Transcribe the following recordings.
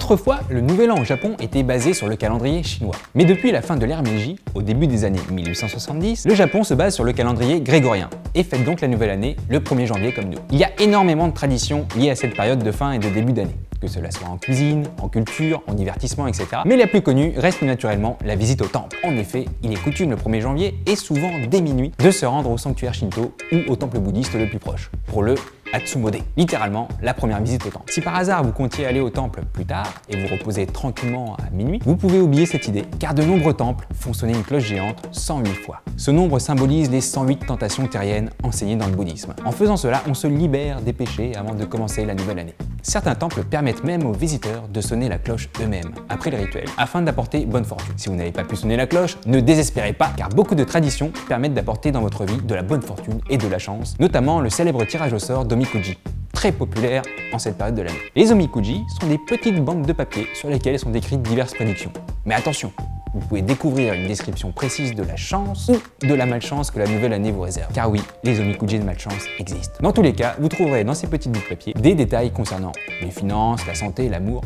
Autrefois, le nouvel an au Japon était basé sur le calendrier chinois. Mais depuis la fin de l'ère Meiji, au début des années 1870, le Japon se base sur le calendrier grégorien et fête donc la nouvelle année le 1er janvier comme nous. Il y a énormément de traditions liées à cette période de fin et de début d'année, que cela soit en cuisine, en culture, en divertissement, etc. Mais la plus connue reste naturellement la visite au temple. En effet, il est coutume le 1er janvier et souvent dès minuit de se rendre au sanctuaire shinto ou au temple bouddhiste le plus proche, pour le Hatsumode, littéralement la première visite au temple. Si par hasard vous comptiez aller au temple plus tard et vous reposer tranquillement à minuit, vous pouvez oublier cette idée, car de nombreux temples font sonner une cloche géante 108 fois. Ce nombre symbolise les 108 tentations terriennes enseignées dans le bouddhisme. En faisant cela, on se libère des péchés avant de commencer la nouvelle année. Certains temples permettent même aux visiteurs de sonner la cloche eux-mêmes, après le rituel, afin d'apporter bonne fortune. Si vous n'avez pas pu sonner la cloche, ne désespérez pas, car beaucoup de traditions permettent d'apporter dans votre vie de la bonne fortune et de la chance, notamment le célèbre tirage au sort d'Omikuji, très populaire en cette période de l'année. Les Omikuji sont des petites bandes de papier sur lesquelles sont décrites diverses prédictions. Mais attention, vous pouvez découvrir une description précise de la chance ou de la malchance que la nouvelle année vous réserve. Car oui, les Omikuji de malchance existent. Dans tous les cas, vous trouverez dans ces petites bouts de papier des détails concernant les finances, la santé, l'amour,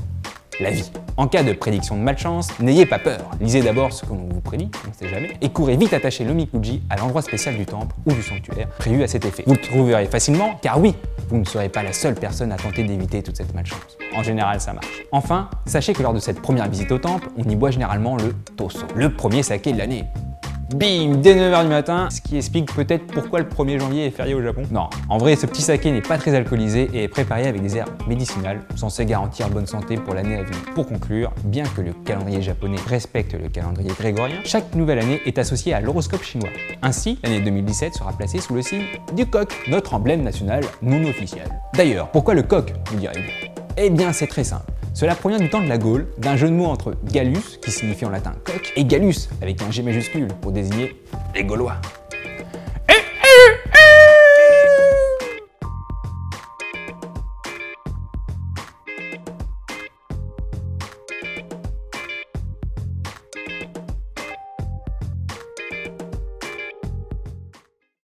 la vie. En cas de prédiction de malchance, n'ayez pas peur. Lisez d'abord ce que l'on vous prédit, on ne sait jamais, et courez vite attacher l'Omikuji à l'endroit spécial du temple ou du sanctuaire prévu à cet effet. Vous le trouverez facilement, car oui, vous ne serez pas la seule personne à tenter d'éviter toute cette malchance. En général, ça marche. Enfin, sachez que lors de cette première visite au temple, on y boit généralement le Toso, le premier saké de l'année. Bim, dès 9 h du matin, ce qui explique peut-être pourquoi le 1er janvier est férié au Japon. Non, en vrai, ce petit saké n'est pas très alcoolisé et est préparé avec des herbes médicinales censées garantir bonne santé pour l'année à venir. Pour conclure, bien que le calendrier japonais respecte le calendrier grégorien, chaque nouvelle année est associée à l'horoscope chinois. Ainsi, l'année 2017 sera placée sous le signe du coq, notre emblème national non officiel. D'ailleurs, pourquoi le coq, vous direz-vous? Eh bien, c'est très simple. Cela provient du temps de la Gaule, d'un jeu de mots entre Gallus, qui signifie en latin coq, et Gallus, avec un G majuscule, pour désigner les Gaulois.